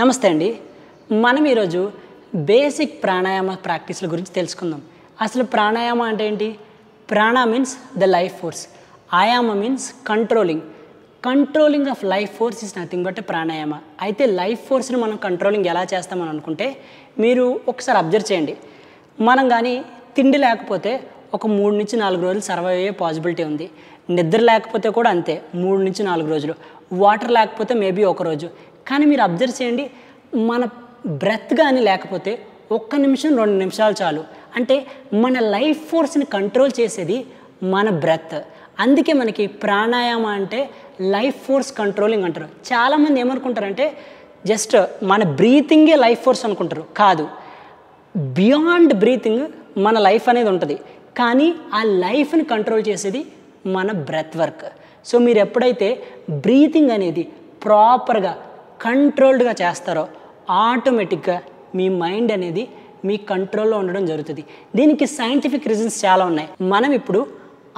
నమస్తే అండి. మనం ఈరోజు బేసిక్ ప్రాణాయామ ప్రాక్టీస్ల గురించి తెలుసుకుందాం. అసలు ప్రాణాయామ అంటే ఏంటి? Prana means the life force, ayama means controlling of life force is nothing but pranayama. అయితే లైఫ్ ఫోర్స్ని మనం కంట్రోలింగ్ ఎలా చేస్తామని అనుకుంటే మీరు ఒకసారి అబ్జర్వ్ చేయండి. మనం కానీ తిండి లేకపోతే ఒక 3 నుంచి 4 రోజులు సర్వైవ్ అయ్యే పాసిబిలిటీ ఉంది. నిద్ర లేకపోతే కూడా అంతే, 3 నుంచి 4 రోజులు. వాటర్ లేకపోతే మేబీ ఒక రోజు. కానీ మీరు అబ్జర్వ్ చేయండి, మన బ్రెత్ కానీ లేకపోతే 1 నిమిషం 2 నిమిషాలు చాలు. అంటే మన లైఫ్ ఫోర్స్ని కంట్రోల్ చేసేది మన బ్రెత్. అందుకే మనకి ప్రాణాయామ అంటే లైఫ్ ఫోర్స్ కంట్రోలింగ్ అంటారు. చాలామంది ఏమనుకుంటారంటే జస్ట్ మన బ్రీతింగే లైఫ్ ఫోర్స్ అనుకుంటారు. కాదు, బియాండ్ బ్రీతింగ్ మన లైఫ్ అనేది ఉంటుంది. కానీ ఆ లైఫ్ని కంట్రోల్ చేసేది మన బ్రెత్ వర్క్. సో మీరు ఎప్పుడైతే బ్రీతింగ్ అనేది ప్రాపర్గా కంట్రోల్డ్గా చేస్తారో ఆటోమేటిక్గా మీ మైండ్ అనేది మీ కంట్రోల్లో ఉండడం జరుగుతుంది. దీనికి సైంటిఫిక్ రీజన్స్ చాలా ఉన్నాయి. మనం ఇప్పుడు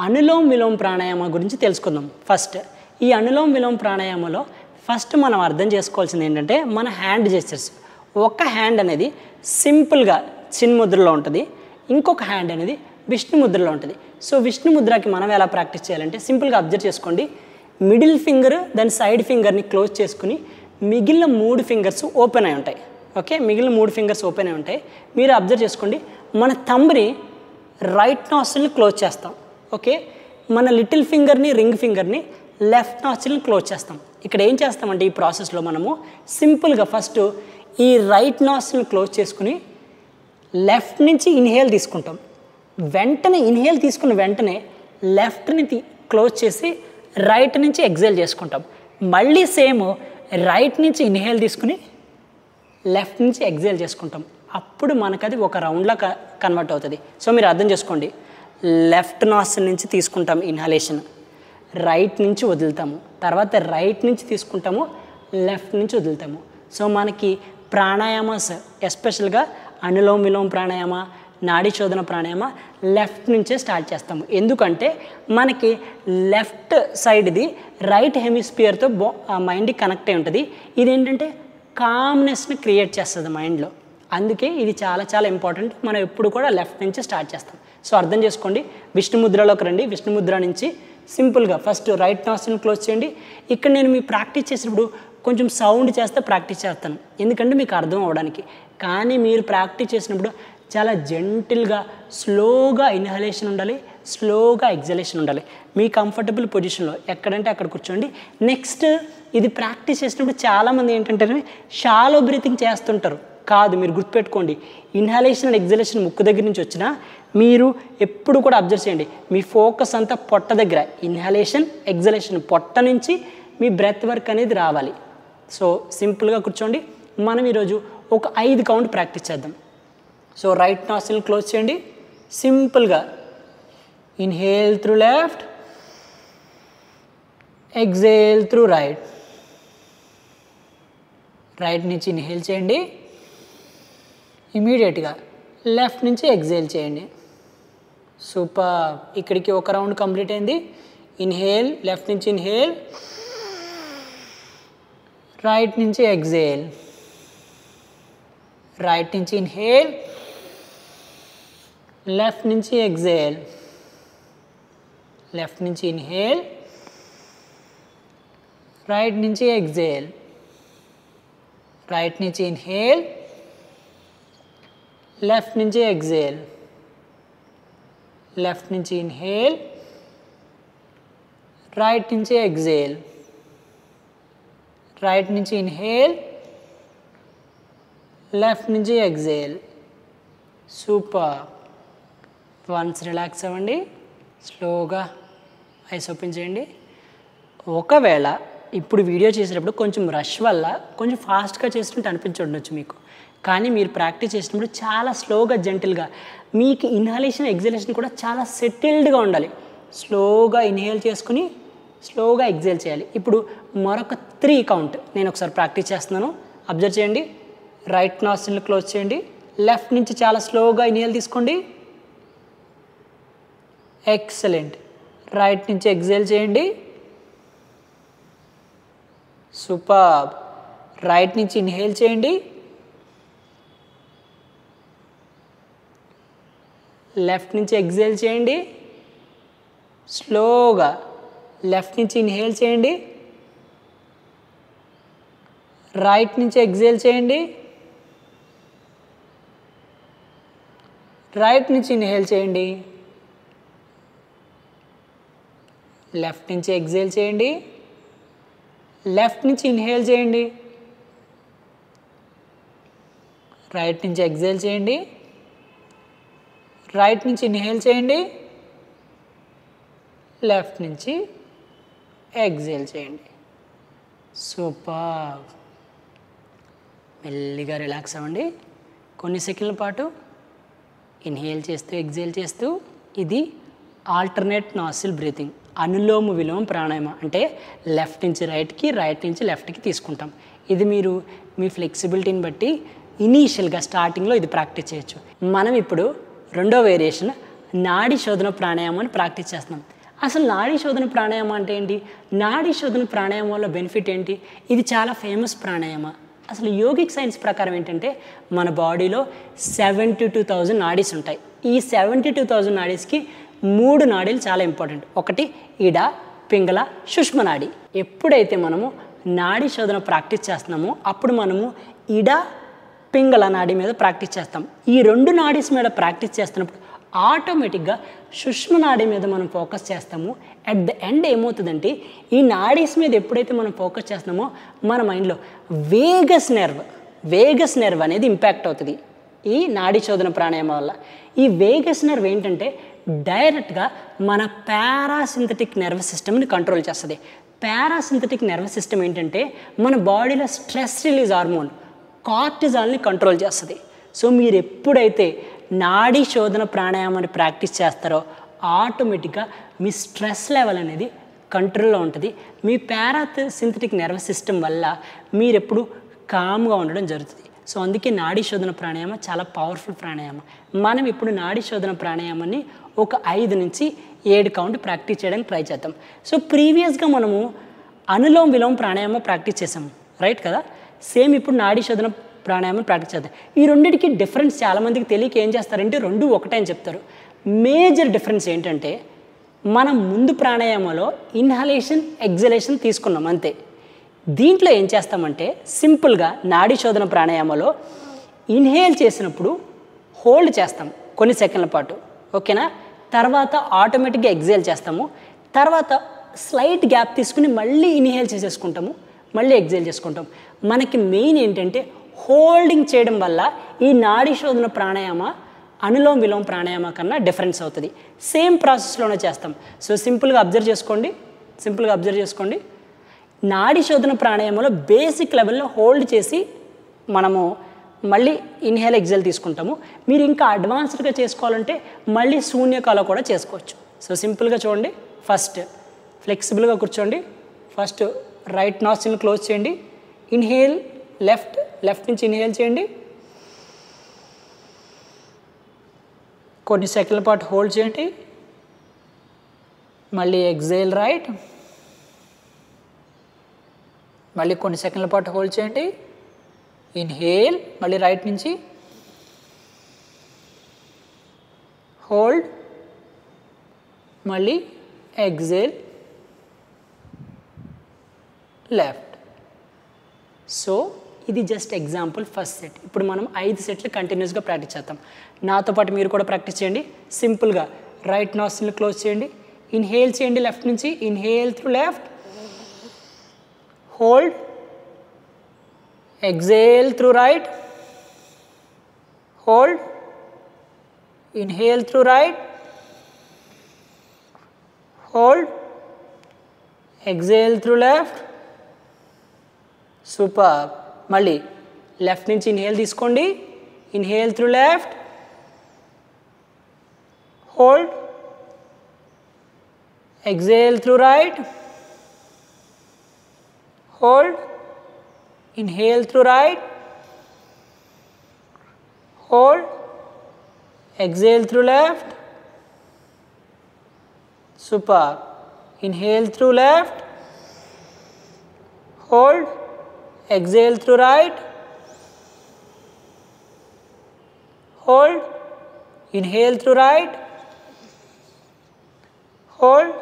అనులోమ్ విలోమ్ ప్రాణాయామ గురించి తెలుసుకుందాం. ఫస్ట్ ఈ అనులోమ్ విలోమ్ ప్రాణాయామలో ఫస్ట్ మనం అర్థం చేసుకోవాల్సింది ఏంటంటే మన హ్యాండ్ జెస్చర్స్. ఒక హ్యాండ్ అనేది సింపుల్గా చిన్ముద్రలో ఉంటుంది, ఇంకొక హ్యాండ్ అనేది విష్ణు ముద్రలో ఉంటుంది. సో విష్ణు ముద్రకి మనం ఎలా ప్రాక్టీస్ చేయాలంటే సింపుల్గా అబ్జర్వ్ చేసుకోండి. మిడిల్ ఫింగర్ దాని సైడ్ ఫింగర్ని క్లోజ్ చేసుకుని మిగిలిన 3 ఫింగర్స్ ఓపెన్ అయి ఉంటాయి. ఓకే, మిగిలిన 3 ఫింగర్స్ ఓపెన్ అయి ఉంటాయి. మీరు అబ్జర్వ్ చేసుకోండి, మన థంబ్ని రైట్ నాస్ట్రిల్ని క్లోజ్ చేస్తాం. ఓకే, మన లిటిల్ ఫింగర్ని రింగ్ ఫింగర్ని లెఫ్ట్ నాస్ట్రిల్ని క్లోజ్ చేస్తాం. ఇక్కడ ఏం చేస్తామంటే ఈ ప్రాసెస్లో మనము సింపుల్గా ఫస్ట్ ఈ రైట్ నాస్ట్రిల్ని క్లోజ్ చేసుకుని లెఫ్ట్ నుంచి ఇన్హేల్ తీసుకుంటాం. వెంటనే ఇన్హేల్ తీసుకున్న వెంటనే లెఫ్ట్ని క్లోజ్ చేసి రైట్ నుంచి ఎగ్జేల్ చేసుకుంటాం. మళ్ళీ సేమ్ రైట్ నుంచి ఇన్హేల్ తీసుకుని లెఫ్ట్ నుంచి ఎగ్జేల్ చేసుకుంటాం. అప్పుడు మనకది ఒక రౌండ్లా కన్వర్ట్ అవుతుంది. సో మీరు అర్థం చేసుకోండి, లెఫ్ట్ నాస్ట్రిల్ నుంచి తీసుకుంటాం ఇన్హలేషన్, రైట్ నుంచి వదులుతాము, తర్వాత రైట్ నుంచి తీసుకుంటాము, లెఫ్ట్ నుంచి వదులుతాము. సో మనకి ప్రాణాయామస్ ఎస్పెషల్గా అనులోమ్ విలోమ్ ప్రాణాయామ, నాడీ శోధన ప్రాణాయామ లెఫ్ట్ నుంచే స్టార్ట్ చేస్తాము. ఎందుకంటే మనకి లెఫ్ట్ సైడ్ది రైట్ హెమిస్ఫియర్తో మైండ్కి కనెక్ట్ అయి ఉంటుంది. ఇదేంటంటే కామ్నెస్ని క్రియేట్ చేస్తుంది మైండ్లో. అందుకే ఇది చాలా చాలా ఇంపార్టెంట్. మనం ఎప్పుడు కూడా లెఫ్ట్ నుంచి స్టార్ట్ చేస్తాం. సో అర్థం చేసుకోండి, విష్ణు ముద్రలోకి రండి. విష్ణు ముద్ర నుంచి సింపుల్గా ఫస్ట్ రైట్ నాస్ట్రిల్ని క్లోజ్ చేయండి. ఇక్కడ నేను మీ ప్రాక్టీస్ చేసినప్పుడు కొంచెం సౌండ్ చేస్తే ప్రాక్టీస్ చేస్తాను, ఎందుకంటే మీకు అర్థం అవ్వడానికి. కానీ మీరు ప్రాక్టీస్ చేసినప్పుడు చాలా జెంటిల్గా స్లోగా ఇన్హలేషన్ ఉండాలి, స్లోగా ఎగ్జలేషన్ ఉండాలి. మీ కంఫర్టబుల్ పొజిషన్లో ఎక్కడంటే అక్కడ కూర్చోండి. నెక్స్ట్ ఇది ప్రాక్టీస్ చేసినప్పుడు చాలామంది ఏంటంటే షాలో బ్రీతింగ్ చేస్తుంటారు. కాదు, మీరు గుర్తుపెట్టుకోండి, ఇన్హలేషన్ అండ్ ఎగ్జలేషన్ ముక్కు దగ్గర నుంచి వచ్చినా మీరు ఎప్పుడు కూడా అబ్జర్వ్ చేయండి, మీ ఫోకస్ అంతా పొట్ట దగ్గర. ఇన్హలేషన్ ఎగ్జలేషన్ పొట్ట నుంచి మీ బ్రెత్ వర్క్ అనేది రావాలి. సో సింపుల్గా కూర్చోండి. మనం ఈరోజు ఒక 5 కౌంట్ ప్రాక్టీస్ చేద్దాం. సో రైట్ నాస్ట్రిల్ క్లోజ్ చేయండి. సింపుల్గా inhale through left, exhale through right. Right నుంచి ఇన్హేల్ చేయండి, ఇమీడియట్గా లెఫ్ట్ నుంచి ఎగ్జేల్ చేయండి. సూపర్, ఇక్కడికి ఒక రౌండ్ కంప్లీట్ అయింది. ఇన్హేల్, లెఫ్ట్ నుంచి ఇన్హేల్, రైట్ నుంచి ఎగ్జేల్, రైట్ నుంచి ఇన్హేల్, లెఫ్ట్ నుంచి ఎగ్జేల్, లెఫ్ట్ నుంచి ఇన్హేల్, రైట్ నుంచి ఎగ్జేల్, రైట్ నుంచి ఇన్హేల్, లెఫ్ట్ నుంచి ఎగ్జేల్, లెఫ్ట్ నుంచి ఇన్హేల్, రైట్ నుంచి ఎగ్జేల్, రైట్ నుంచి ఇన్హేల్, లెఫ్ట్ నుంచి ఎగ్జేల్. సూపర్. వన్స్ రిలాక్స్ అవ్వండి, స్లోగా ఐస్ ఓపెన్ చేయండి. ఒకవేళ ఇప్పుడు వీడియో చేసేటప్పుడు కొంచెం రష్ వల్ల కొంచెం ఫాస్ట్గా చేస్తుంటే అనిపించవచ్చు మీకు. కానీ మీరు ప్రాక్టీస్ చేసినప్పుడు చాలా స్లోగా జెంటిల్గా, మీకు ఇన్హలేషన్ ఎగ్జలేషన్ కూడా చాలా సెటిల్డ్గా ఉండాలి. స్లోగా ఇన్హేల్ చేసుకుని స్లోగా ఎగ్జేల్ చేయాలి. ఇప్పుడు మరొక 3 కౌంట్ నేను ఒకసారి ప్రాక్టీస్ చేస్తున్నాను, అబ్జర్వ్ చేయండి. రైట్ నాస్ట్రిల్ క్లోజ్ చేయండి, లెఫ్ట్ నుంచి చాలా స్లోగా ఇన్హేల్ తీసుకోండి, ఎక్సలెంట్. రైట్ నుంచి ఎగ్జేల్ చేయండి, సూపర్. రైట్ నుంచి ఇన్హేల్ చేయండి, లెఫ్ట్ నుంచి ఎగ్జేల్ చేయండి, స్లోగా లెఫ్ట్ నుంచి ఇన్హేల్ చేయండి, రైట్ నుంచి ఎగ్జేల్ చేయండి, రైట్ నుంచి ఇన్హేల్ చేయండి, లెఫ్ట్ నుంచి ఎగ్జేల్ చేయండి, లెఫ్ట్ నుంచి ఇన్హేల్ చేయండి, రైట్ నుంచి ఎగ్జేల్ చేయండి, రైట్ నుంచి ఇన్హేల్ చేయండి, లెఫ్ట్ నుంచి ఎగ్జేల్ చేయండి. సూపర్. మెల్లిగా రిలాక్స్ అవ్వండి. కొన్ని సెకండ్ల పాటు ఇన్హేల్ చేస్తూ ఎగ్జేల్ చేస్తూ. ఇది ఆల్టర్నేట్ నాసిల్ బ్రీతింగ్, అనులోమ విలోమ ప్రాణాయామ. అంటే లెఫ్ట్ నుంచి రైట్కి, రైట్ నుంచి లెఫ్ట్కి తీసుకుంటాం. ఇది మీరు మీ ఫ్లెక్సిబిలిటీని బట్టి ఇనీషియల్గా స్టార్టింగ్లో ఇది ప్రాక్టీస్ చేయొచ్చు. మనం ఇప్పుడు రెండో వేరియేషన్ నాడీ శోధన ప్రాణాయామాన్ని ప్రాక్టీస్ చేస్తున్నాం. అసలు నాడీ శోధన ప్రాణాయామం అంటే ఏంటి? నాడీ శోధన ప్రాణాయామం వల్ల బెనిఫిట్ ఏంటి? ఇది చాలా ఫేమస్ ప్రాణాయామ. అసలు యోగిక్ సైన్స్ ప్రకారం ఏంటంటే మన బాడీలో 72,000 నాడీస్ ఉంటాయి. ఈ 72,000 నాడీస్కి 3 నాడీలు చాలా ఇంపార్టెంట్. ఒకటి ఇడ, పింగళ, సుష్మ నాడి. ఎప్పుడైతే మనము నాడీ శోధన ప్రాక్టీస్ చేస్తున్నామో అప్పుడు మనము ఇడ, పింగళ నాడి మీద ప్రాక్టీస్ చేస్తాం. ఈ 2 నాడీస్ మీద ప్రాక్టీస్ చేస్తున్నప్పుడు ఆటోమేటిక్గా సుష్మ నాడి మీద మనం ఫోకస్ చేస్తాము. అట్ ద ఎండ్ ఏమవుతుందంటే ఈ నాడీస్ మీద ఎప్పుడైతే మనం ఫోకస్ చేస్తున్నామో మన మైండ్లో వేగస్ నెర్వ్ అనేది ఇంపాక్ట్ అవుతుంది ఈ నాడీ శోధన ప్రాణాయామం వల్ల. ఈ వేగస్ నెర్వ్ ఏంటంటే డైరెక్ట్గా మన పారాసింథటిక్ నర్వస్ సిస్టమ్ని కంట్రోల్ చేస్తుంది. పారాసింథటిక్ నర్వస్ సిస్టమ్ ఏంటంటే మన బాడీలో స్ట్రెస్ రిలీజ్ హార్మోన్ కార్టిజాల్ని కంట్రోల్ చేస్తుంది. సో మీరు ఎప్పుడైతే నాడీ శోధన ప్రాణాయామాన్ని ప్రాక్టీస్ చేస్తారో ఆటోమేటిక్గా మీ స్ట్రెస్ లెవెల్ అనేది కంట్రోల్లో ఉంటుంది. మీ పారాసింథటిక్ నర్వస్ సిస్టమ్ వల్ల మీరు ఎప్పుడు కామ్గా ఉండడం జరుగుతుంది. సో అందుకే నాడీ శోధన ప్రాణాయామం చాలా పవర్ఫుల్ ప్రాణాయామం. మనం ఇప్పుడు నాడీ శోధన ప్రాణాయామాన్ని ఒక 5 నుంచి 7 కౌంట్ ప్రాక్టీస్ చేయడానికి ట్రై చేద్దాం. సో ప్రీవియస్గా మనము అనులోమ విలోమ ప్రాణాయామం ప్రాక్టీస్ చేసాము, రైట్ కదా? సేమ్ ఇప్పుడు నాడీ శోధన ప్రాణాయామం ప్రాక్టీస్ చేద్దాం. ఈ రెండింటికి డిఫరెన్స్ చాలామందికి తెలియక ఏం చేస్తారంటే 2 ఒకటే అని చెప్తారు. మేజర్ డిఫరెన్స్ ఏంటంటే మనం ముందు ప్రాణాయామంలో ఇన్హలేషన్, ఎగ్జలేషన్ తీసుకున్నాం అంతే. దీంట్లో ఏం చేస్తామంటే సింపుల్గా నాడీ శోధన ప్రాణాయామంలో ఇన్హేల్ చేసినప్పుడు హోల్డ్ చేస్తాం కొన్ని సెకండ్ల పాటు, ఓకేనా? తర్వాత ఆటోమేటిక్గా ఎగ్జేల్ చేస్తాము. తర్వాత స్లైట్ గ్యాప్ తీసుకుని మళ్ళీ ఇన్హేల్ చేసేసుకుంటాము, మళ్ళీ ఎగ్జేల్ చేసుకుంటాం. మనకి మెయిన్ ఏంటంటే హోల్డింగ్ చేయడం వల్ల ఈ నాడీ శోధన ప్రాణాయామ అనులోమ విలోమ ప్రాణాయామ కన్నా డిఫరెన్స్ అవుతుంది. సేమ్ ప్రాసెస్లోనే చేస్తాం. సో సింపుల్గా అబ్జర్వ్ చేసుకోండి. నాడీ శోధన ప్రాణాయామంలో బేసిక్ లెవెల్లో హోల్డ్ చేసి మనము మళ్ళీ ఇన్హేల్ ఎగ్జేల్ తీసుకుంటాము. మీరు ఇంకా అడ్వాన్స్డ్గా చేసుకోవాలంటే మళ్ళీ శూన్యకాల కూడా చేసుకోవచ్చు. సో సింపుల్గా చూడండి. ఫస్ట్ ఫ్లెక్సిబుల్గా కూర్చోండి. ఫస్ట్ రైట్ నాస్ట్రిల్ని క్లోజ్ చేయండి. ఇన్హేల్ లెఫ్ట్ నుంచి ఇన్హేల్ చేయండి. కొన్ని సెకండ్ల పాటు హోల్డ్ చేయండి. మళ్ళీ ఎగ్జేల్ రైట్. మళ్ళీ కొన్ని సెకండ్ల పాటు హోల్డ్ చేయండి. ఇన్హేల్ మళ్ళీ రైట్ నుంచి హోల్డ్, మళ్ళీ ఎగ్జేల్ లెఫ్ట్. సో ఇది జస్ట్ ఎగ్జాంపుల్ ఫస్ట్ సెట్. ఇప్పుడు మనం 5 సెట్లు కంటిన్యూస్గా ప్రాక్టీస్ చేద్దాం. నాతో పాటు మీరు కూడా ప్రాక్టీస్ చేయండి. సింపుల్గా రైట్ నాస్ట్రిల్ని క్లోజ్ చేయండి. ఇన్హేల్ చేయండి లెఫ్ట్ నుంచి. Inhale through left, hold, exhale through right, hold, inhale through right, hold, exhale through left. Super. మళ్ళీ లెఫ్ట్ నుంచి ఇన్హేల్ తీసుకోండి. Inhale through left, hold, exhale through right, hold, inhale through right, hold, exhale through left. Super. Inhale through left, hold, exhale through right, hold, inhale through right, hold,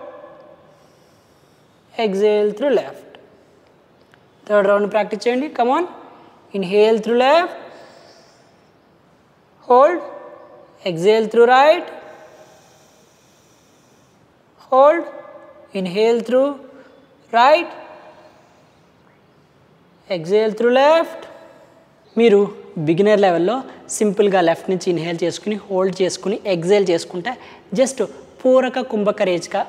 exhale through left. Third round practice cheyandi. Come on, inhale through left, hold, exhale through right, hold, inhale through right, exhale through left. మీరు beginner లెవెల్లో సింపుల్గా left నుంచి inhale చేసుకుని hold చేసుకుని exhale చేసుకుంటే just పూరక కుంభక రేజ్గా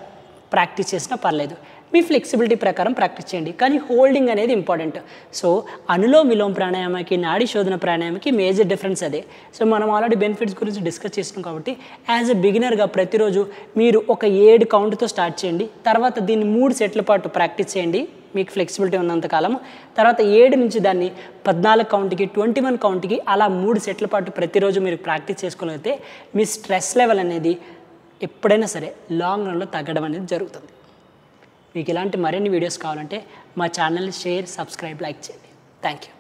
practice చేసినా పర్లేదు. మీ flexibility ప్రకారం ప్రాక్టీస్ చేయండి, కానీ హోల్డింగ్ అనేది ఇంపార్టెంట్. సో అనులోమ విలోమ ప్రాణాయామకి నాడీ శోధన ప్రాణాయామకి మేజర్ డిఫరెన్స్ అదే. సో మనం ఆల్రెడీ బెనిఫిట్స్ గురించి డిస్కస్ చేస్తున్నాం కాబట్టి యాజ్ ఎ బిగినర్గా ప్రతిరోజు మీరు ఒక 7 కౌంట్తో స్టార్ట్ చేయండి. తర్వాత దీన్ని 3 సెట్ల పాటు ప్రాక్టీస్ చేయండి మీకు ఫ్లెక్సిబిలిటీ ఉన్నంతకాలం. తర్వాత 7 నుంచి దాన్ని 14 కౌంట్కి 21 కౌంట్కి అలా 3 సెట్ల పాటు ప్రతిరోజు మీరు ప్రాక్టీస్ చేసుకోగలిగితే మీ స్ట్రెస్ లెవెల్ అనేది ఎప్పుడైనా సరే లాంగ్ రన్లో తగ్గడం అనేది జరుగుతుంది. మీకు ఇలాంటి మరిన్ని వీడియోస్ కావాలంటే మా ఛానల్ని షేర్, సబ్స్క్రైబ్, లైక్ చేయండి. Thank you.